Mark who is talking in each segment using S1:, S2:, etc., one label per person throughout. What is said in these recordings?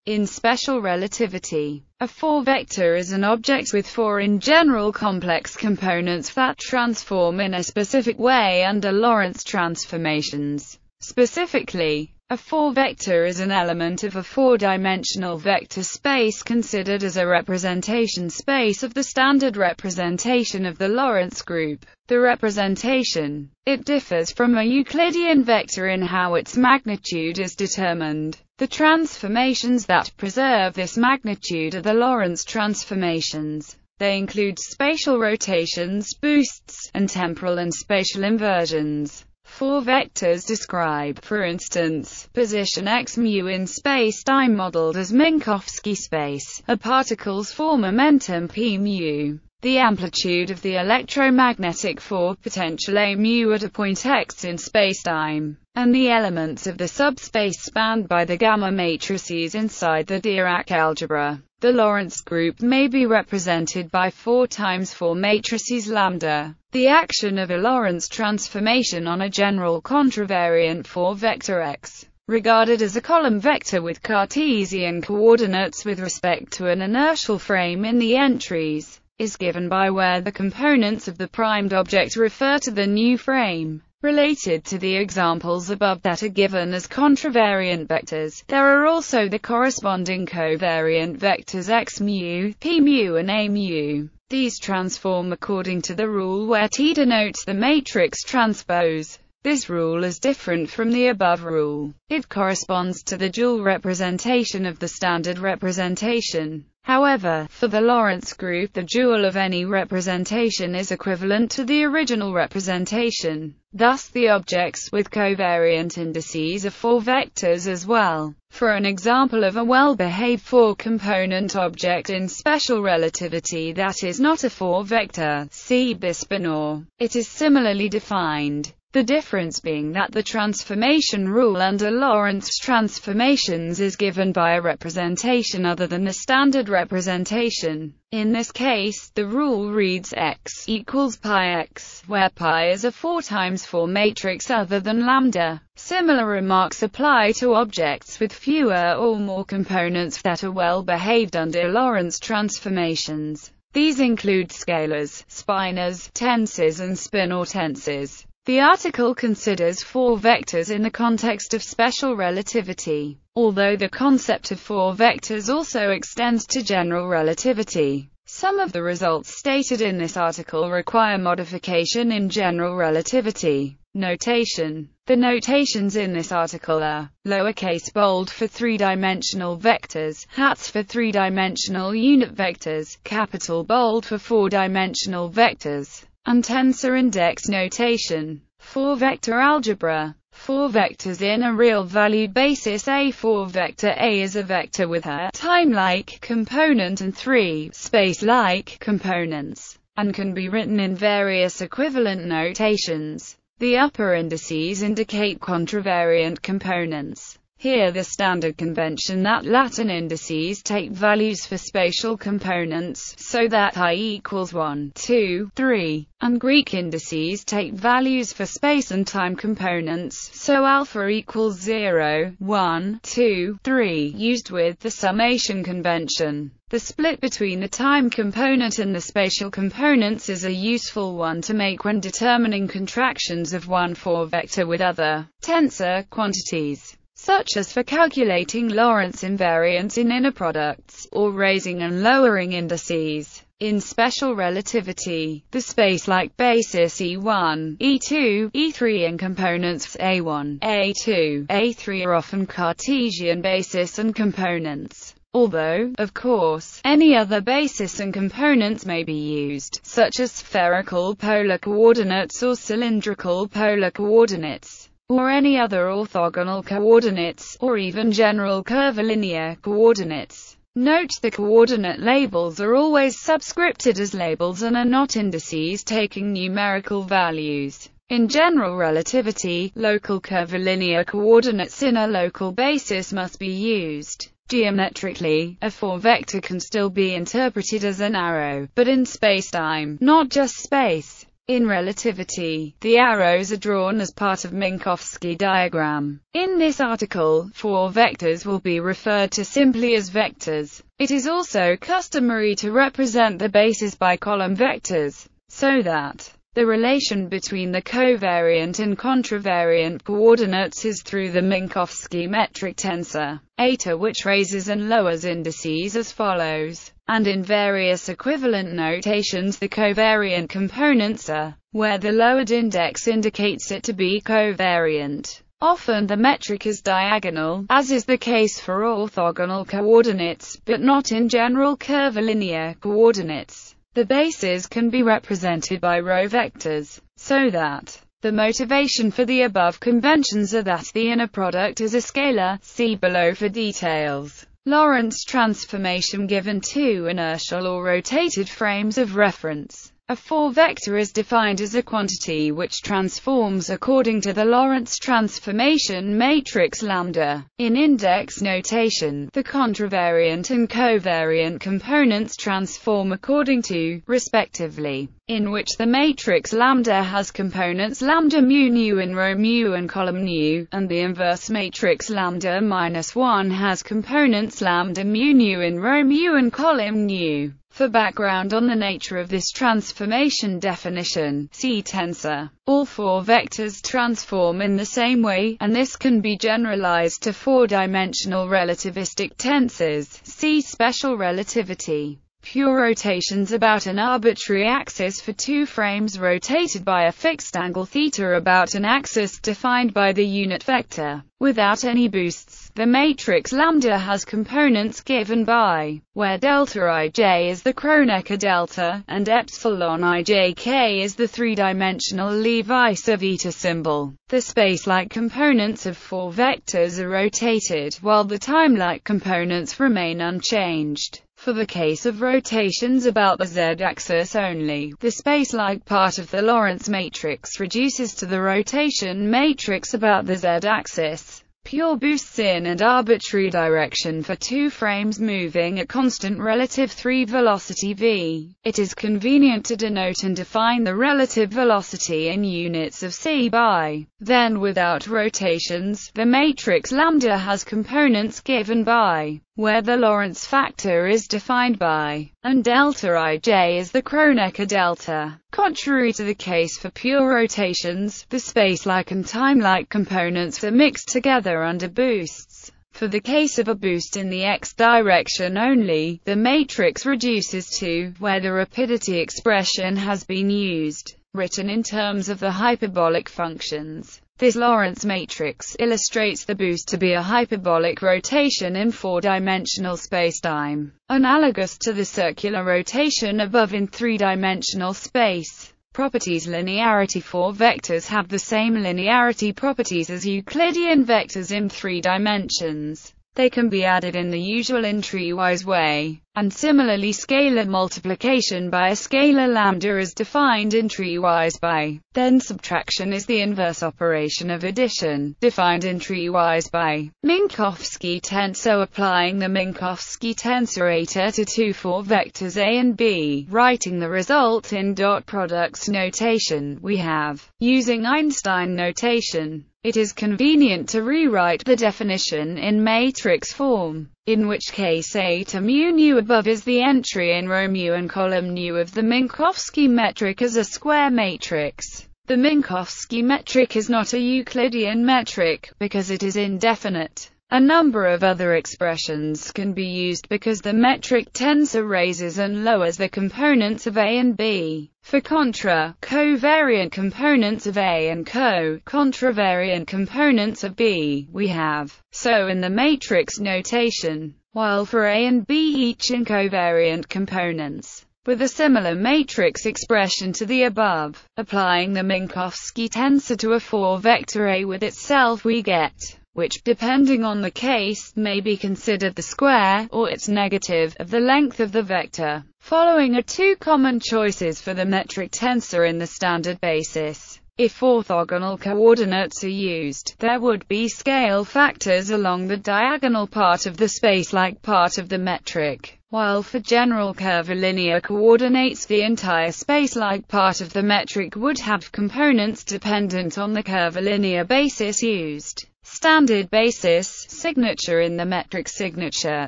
S1: In special relativity, a four-vector is an object with four in general complex components that transform in a specific way under Lorentz transformations. Specifically, a four-vector is an element of a four-dimensional vector space considered as a representation space of the standard representation of the Lorentz group. The representation. It differs from a Euclidean vector in how its magnitude is determined. The transformations that preserve this magnitude are the Lorentz transformations. They include spatial rotations, boosts, and temporal and spatial inversions. Four vectors describe, for instance, position x mu in space-time modeled as Minkowski space. A particle's four momentum p mu. The amplitude of the electromagnetic force potential a mu at a point x in spacetime, and the elements of the subspace spanned by the gamma matrices inside the Dirac algebra. The Lorentz group may be represented by 4 times 4 matrices lambda. The action of a Lorentz transformation on a general contravariant four-vector X, regarded as a column vector with Cartesian coordinates with respect to an inertial frame in the entries, is given by where the components of the primed object refer to the new frame. Related to the examples above that are given as contravariant vectors, there are also the corresponding covariant vectors x mu, p mu and a mu. These transform according to the rule where T denotes the matrix transpose. This rule is different from the above rule. It corresponds to the dual representation of the standard representation. However, for the Lorentz group, the dual of any representation is equivalent to the original representation. Thus, the objects with covariant indices are four vectors as well. For an example of a well-behaved four-component object in special relativity that is not a four-vector, see Bispinor. It is similarly defined. The difference being that the transformation rule under Lorentz transformations is given by a representation other than the standard representation. In this case, the rule reads x equals pi x, where pi is a 4 times 4 matrix other than lambda. Similar remarks apply to objects with fewer or more components that are well behaved under Lorentz transformations. These include scalars, spinors, tensors and spinor tensors. The article considers four vectors in the context of special relativity, although the concept of four vectors also extends to general relativity. Some of the results stated in this article require modification in general relativity. Notation. The notations in this article are lowercase bold for three-dimensional vectors, hats for three-dimensional unit vectors, capital bold for four-dimensional vectors, and tensor index notation. Four-vector algebra. Four vectors in a real-valued basis. A four-vector A is a vector with a time-like component and 3 space-like components, and can be written in various equivalent notations. The upper indices indicate contravariant components. Here the standard convention that Latin indices take values for spatial components, so that I equals 1, 2, 3, and Greek indices take values for space and time components, so alpha equals 0, 1, 2, 3, used with the summation convention. The split between the time component and the spatial components is a useful one to make when determining contractions of one four-vector with other tensor quantities, such as for calculating Lorentz invariance in inner products, or raising and lowering indices. In special relativity, the space-like basis E1, E2, E3 and components A1, A2, A3 are often Cartesian basis and components, although, of course, any other basis and components may be used, such as spherical polar coordinates or cylindrical polar coordinates, or any other orthogonal coordinates, or even general curvilinear coordinates. Note the coordinate labels are always subscripted as labels and are not indices taking numerical values. In general relativity, local curvilinear coordinates in a local basis must be used. Geometrically, a four-vector can still be interpreted as an arrow, but in spacetime, not just space, In relativity, the arrows are drawn as part of Minkowski diagram. In this article, 4 vectors will be referred to simply as vectors. It is also customary to represent the bases by column vectors, so that the relation between the covariant and contravariant coordinates is through the Minkowski metric tensor, eta, which raises and lowers indices as follows. And in various equivalent notations, the covariant components are, where the lowered index indicates it to be covariant. Often the metric is diagonal, as is the case for orthogonal coordinates, but not in general curvilinear coordinates. The bases can be represented by row vectors, so that the motivation for the above conventions are that the inner product is a scalar. See below for details. Lorentz transformation given two inertial or rotated frames of reference. A 4-vector is defined as a quantity which transforms according to the Lorentz transformation matrix lambda. In index notation, the contravariant and covariant components transform according to, respectively, in which the matrix lambda has components lambda mu nu in row mu and column nu, and the inverse matrix lambda minus 1 has components lambda mu nu in row mu and column nu. For background on the nature of this transformation definition, see tensor. All 4 vectors transform in the same way, and this can be generalized to 4-dimensional relativistic tensors. See special relativity. Pure rotations about an arbitrary axis for 2 frames rotated by a fixed angle theta about an axis defined by the unit vector, without any boosts. The matrix lambda has components given by, where delta ij is the Kronecker delta, and epsilon ijk is the 3-dimensional Levi-Civita eta symbol. The space-like components of 4 vectors are rotated, while the time-like components remain unchanged. For the case of rotations about the z-axis only, the space-like part of the Lorentz matrix reduces to the rotation matrix about the z-axis. Pure boosts in and arbitrary direction for 2 frames moving at constant relative 3 velocity v. It is convenient to denote and define the relative velocity in units of c by. Then without rotations, the matrix lambda has components given by, where the Lorentz factor is defined by, and delta ij is the Kronecker delta. Contrary to the case for pure rotations, the space-like and time-like components are mixed together under boosts. For the case of a boost in the x direction only, the matrix reduces to, where the rapidity expression has been used, written in terms of the hyperbolic functions. This Lorentz matrix illustrates the boost to be a hyperbolic rotation in 4-dimensional spacetime, analogous to the circular rotation above in 3-dimensional space. Properties: linearity. 4 vectors have the same linearity properties as Euclidean vectors in 3 dimensions. They can be added in the usual tree-wise way, and similarly scalar multiplication by a scalar lambda is defined in tree-wise by. Then subtraction is the inverse operation of addition, defined in tree-wise by. Minkowski tensor. Applying the Minkowski tensor eta to 2 4 vectors a and b, writing the result in dot products notation, we have, using Einstein notation, it is convenient to rewrite the definition in matrix form, in which case eta mu nu above is the entry in row mu and column nu of the Minkowski metric as a square matrix. The Minkowski metric is not a Euclidean metric, because it is indefinite. A number of other expressions can be used because the metric tensor raises and lowers the components of A and B. For covariant components of A and contravariant components of B, we have, so in the matrix notation, while for A and B each in covariant components, with a similar matrix expression to the above. Applying the Minkowski tensor to a 4-vector A with itself, we get, which, depending on the case, may be considered the square, or its negative, of the length of the vector. Following are 2 common choices for the metric tensor in the standard basis. If orthogonal coordinates are used, there would be scale factors along the diagonal part of the space-like part of the metric, while for general curvilinear coordinates the entire space-like part of the metric would have components dependent on the curvilinear basis used. Standard basis signature in the metric signature,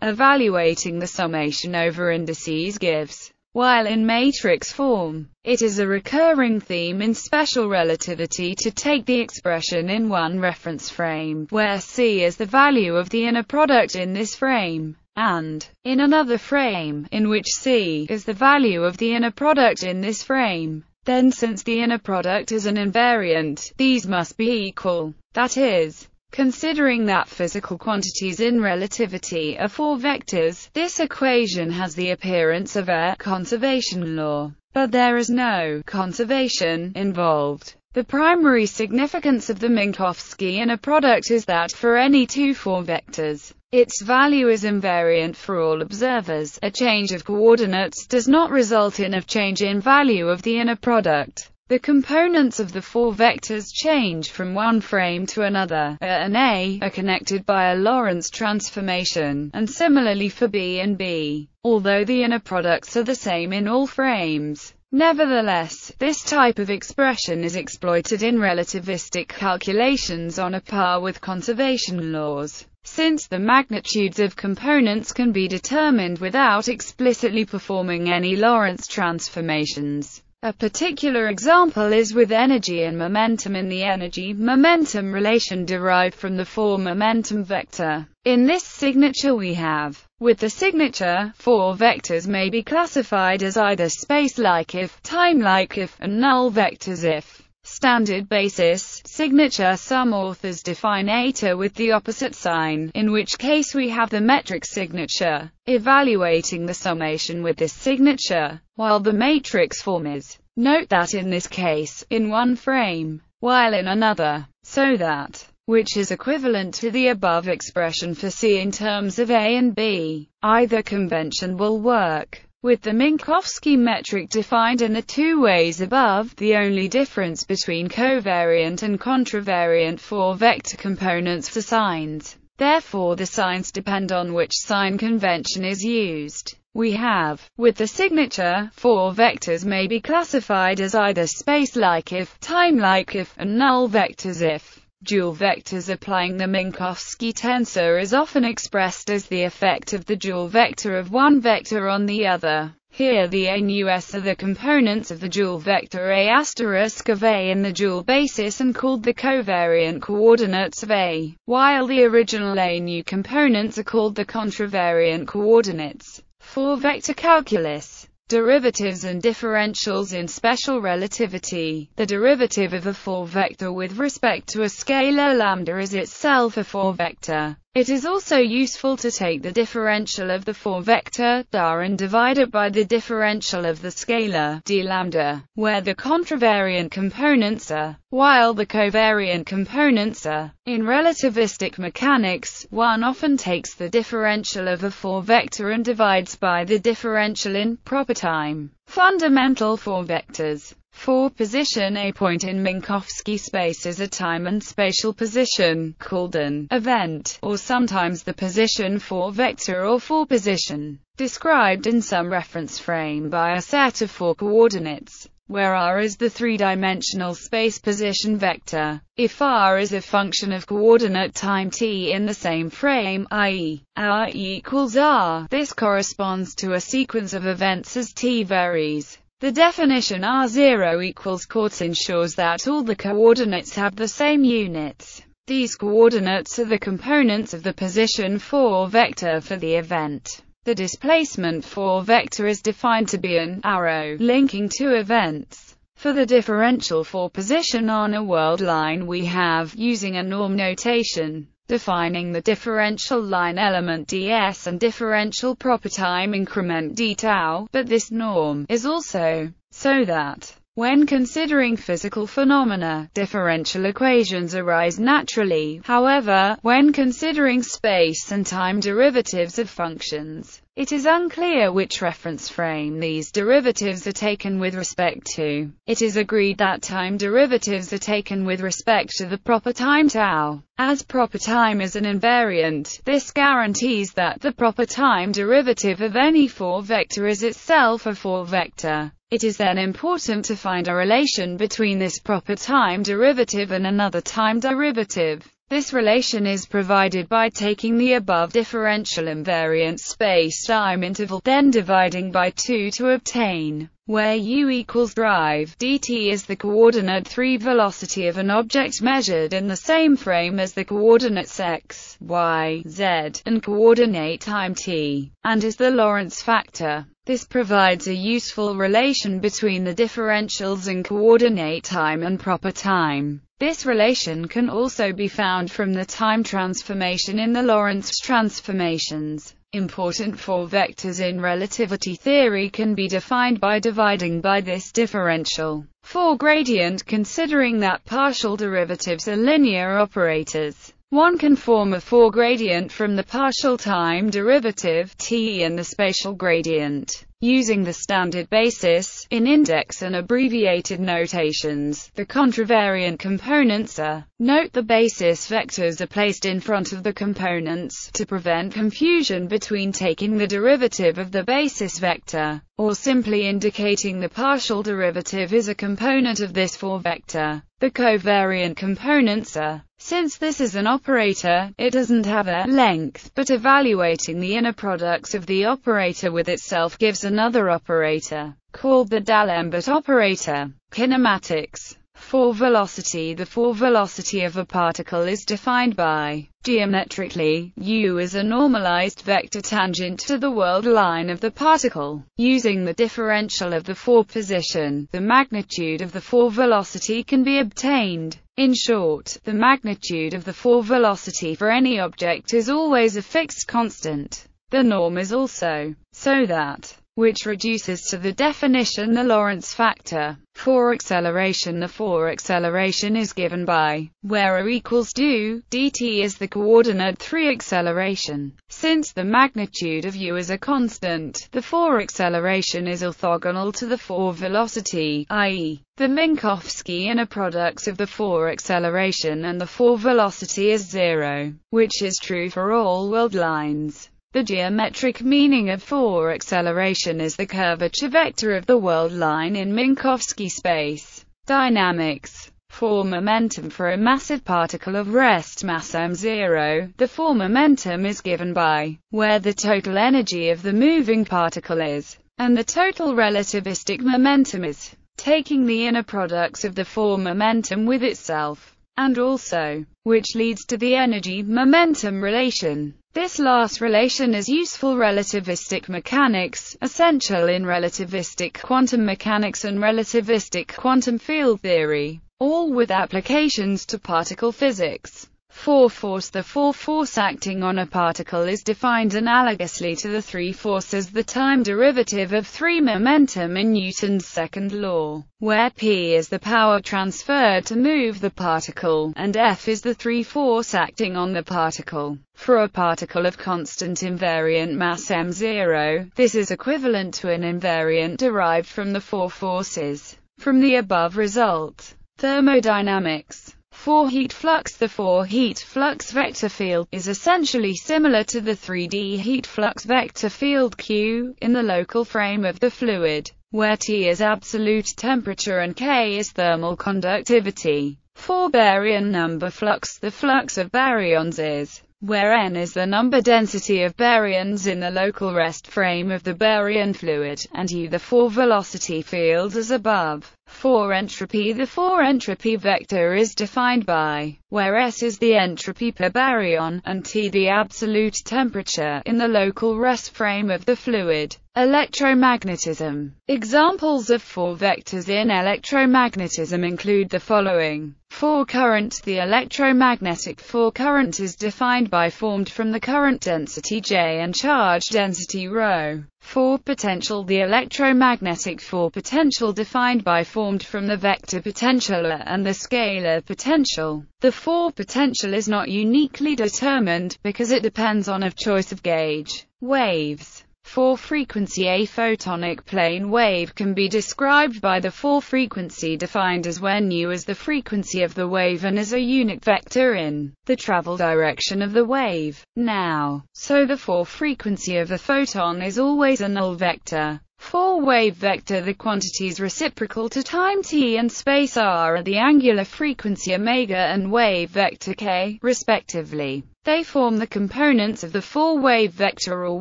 S1: evaluating the summation over indices gives, while in matrix form. It is a recurring theme in special relativity to take the expression in one reference frame, where C is the value of the inner product in this frame, and, in another frame, in which C is the value of the inner product in this frame. Then since the inner product is an invariant, these must be equal. That is, considering that physical quantities in relativity are four vectors, this equation has the appearance of a conservation law. But there is no conservation involved. The primary significance of the Minkowski inner product is that for any two four vectors, its value is invariant for all observers. A change of coordinates does not result in a change in value of the inner product. The components of the four vectors change from one frame to another. A and A are connected by a Lorentz transformation, and similarly for B and B, although the inner products are the same in all frames. Nevertheless, this type of expression is exploited in relativistic calculations on a par with conservation laws, since the magnitudes of components can be determined without explicitly performing any Lorentz transformations. A particular example is with energy and momentum in the energy-momentum relation derived from the four-momentum vector. In this signature we have, with the signature, four vectors may be classified as either space-like if, time-like if, and null vectors if. Standard basis signature. Some authors define eta with the opposite sign, in which case we have the metric signature, evaluating the summation with this signature, while the matrix form is. Note that in this case, in one frame, while in another, so that, which is equivalent to the above expression for C in terms of A and B. Either convention will work. With the Minkowski metric defined in the two ways above, the only difference between covariant and contravariant four-vector components are signs. Therefore the signs depend on which sign convention is used. We have, with the signature, four vectors may be classified as either space-like if, time-like if, and null vectors if. Dual vectors applying the Minkowski tensor is often expressed as the effect of the dual vector of one vector on the other. Here the A and US are the components of the dual vector A** of A in the dual basis and called the covariant coordinates of A, while the original A and U components are called the contravariant coordinates. Four-vector calculus. Derivatives and differentials in special relativity. The derivative of a four-vector with respect to a scalar lambda is itself a four-vector. It is also useful to take the differential of the four-vector dar and divide it by the differential of the scalar d lambda, where the contravariant components are, while the covariant components are. In relativistic mechanics, one often takes the differential of a four-vector and divides by the differential in proper time. Fundamental four vectors. For position, a point in Minkowski space is a time and spatial position, called an event, or sometimes the position four vector or four position, described in some reference frame by a set of four coordinates, where r is the three-dimensional space position vector. If r is a function of coordinate time t in the same frame, i.e., r equals r, this corresponds to a sequence of events as t varies. The definition r0 equals quarts ensures that all the coordinates have the same units. These coordinates are the components of the position 4 vector for the event. The displacement 4 vector is defined to be an arrow linking two events. For the differential for position on a world line we have, using a norm notation, defining the differential line element ds and differential proper time increment d tau, but this norm is also so that When considering physical phenomena, differential equations arise naturally. However, when considering space and time derivatives of functions, it is unclear which reference frame these derivatives are taken with respect to. It is agreed that time derivatives are taken with respect to the proper time tau. As proper time is an invariant, this guarantees that the proper time derivative of any 4-vector is itself a 4-vector. It is then important to find a relation between this proper time derivative and another time derivative. This relation is provided by taking the above differential invariant space-time interval, then dividing by 2 to obtain, where u equals drive dt is the coordinate 3 velocity of an object measured in the same frame as the coordinates x, y, z, and coordinate time t, and is the Lorentz factor. This provides a useful relation between the differentials in coordinate time and proper time. This relation can also be found from the time transformation in the Lorentz transformations. Important 4 vectors in relativity theory can be defined by dividing by this differential. 4 gradient, considering that partial derivatives are linear operators. One can form a 4 gradient from the partial time derivative t and the spatial gradient, using the standard basis, in index and abbreviated notations. The contravariant components are. Note the basis vectors are placed in front of the components, to prevent confusion between taking the derivative of the basis vector, or simply indicating the partial derivative is a component of this 4-vector. The covariant components are. Since this is an operator, it doesn't have a length, but evaluating the inner products of the operator with itself gives another operator, called the D'Alembert operator. Kinematics. 4 velocity. The 4 velocity of a particle is defined by, geometrically, u is a normalized vector tangent to the world line of the particle. Using the differential of the 4 position, the magnitude of the 4 velocity can be obtained. In short, the magnitude of the 4 velocity for any object is always a fixed constant. The norm is also, so that, which reduces to the definition the Lorentz factor. For acceleration, the 4 acceleration is given by, where a equals do, dt is the coordinate 3 acceleration. Since the magnitude of u is a constant, the 4 acceleration is orthogonal to the 4 velocity, i.e., the Minkowski inner products of the 4 acceleration and the 4 velocity is 0, which is true for all world lines. The geometric meaning of 4 acceleration is the curvature vector of the world line in Minkowski space. Dynamics. For momentum for a massive particle of rest mass m0, the 4 momentum is given by, where the total energy of the moving particle is, and the total relativistic momentum is, taking the inner products of the 4 momentum with itself, and also, which leads to the energy-momentum relation. This last relation is useful relativistic mechanics, essential in relativistic quantum mechanics and relativistic quantum field theory, all with applications to particle physics. For force, the 4 force acting on a particle is defined analogously to the 3 force as the time derivative of 3 momentum in Newton's second law, where p is the power transferred to move the particle, and F is the 3 force acting on the particle. For a particle of constant invariant mass m0, this is equivalent to an invariant derived from the 4 forces. From the above result, thermodynamics. For heat flux, the 4 heat flux vector field is essentially similar to the 3D heat flux vector field Q in the local frame of the fluid, where T is absolute temperature and K is thermal conductivity. For baryon number flux, the flux of baryons is, where N is the number density of baryons in the local rest frame of the baryon fluid, and U the 4 velocity field as above. For entropy, the 4 entropy vector is defined by, where S is the entropy per baryon, and T the absolute temperature in the local rest frame of the fluid. Electromagnetism. Examples of 4 vectors in electromagnetism include the following. 4 current. The electromagnetic 4 current is defined by formed from the current density J and charge density ρ. 4 potential. The electromagnetic 4 potential defined by formed from the vector potential and the scalar potential. The 4 potential is not uniquely determined, because it depends on a choice of gauge. Waves. 4 frequency. A photonic plane wave can be described by the 4 frequency defined as where nu is the frequency of the wave and is a unit vector in the travel direction of the wave. Now, so the 4 frequency of a photon is always a null vector. 4 wave vector. The quantities reciprocal to time t and space r are the angular frequency omega and wave vector k, respectively. They form the components of the 4 wave vector or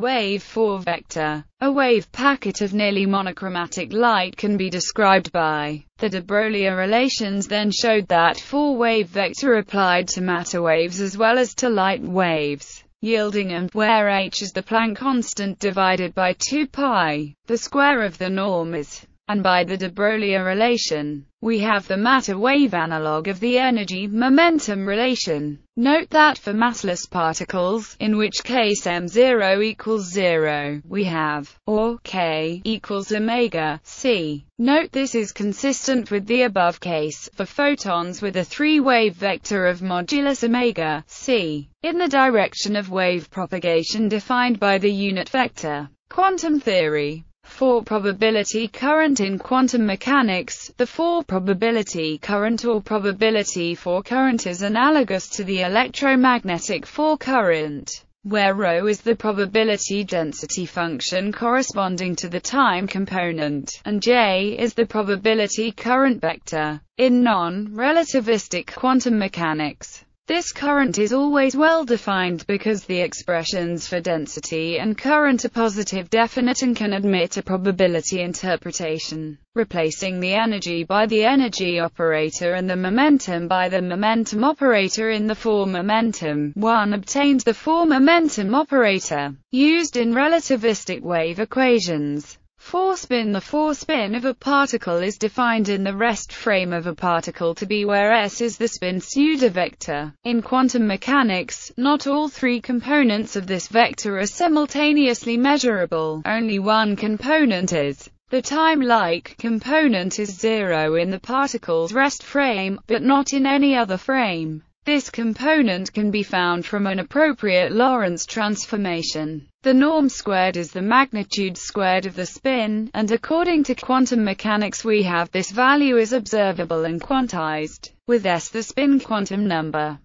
S1: wave 4 vector. A wave packet of nearly monochromatic light can be described by the de Broglie relations. Then showed that 4 wave vector applied to matter waves as well as to light waves, yielding m, where h is the Planck constant divided by 2 pi, the square of the norm is, and by the de Broglie relation, we have the matter-wave analog of the energy-momentum relation. Note that for massless particles, in which case m0 equals 0, we have, or k equals omega c. Note this is consistent with the above case, for photons with a 3-wave vector of modulus omega c, in the direction of wave propagation defined by the unit vector. Quantum theory. 4 probability current. In quantum mechanics, the 4 probability current or probability 4 current is analogous to the electromagnetic 4 current, where ρ is the probability density function corresponding to the time component, and J is the probability current vector. In non-relativistic quantum mechanics, this current is always well defined because the expressions for density and current are positive definite and can admit a probability interpretation. Replacing the energy by the energy operator and the momentum by the momentum operator in the 4 momentum, one obtains the 4 momentum operator, used in relativistic wave equations. 4 spin. The 4 spin of a particle is defined in the rest frame of a particle to be where S is the spin pseudovector. In quantum mechanics, not all 3 components of this vector are simultaneously measurable. Only one component is. The time-like component is 0 in the particle's rest frame, but not in any other frame. This component can be found from an appropriate Lorentz transformation. The norm squared is the magnitude squared of the spin, and according to quantum mechanics we have this value is observable and quantized, with S the spin quantum number.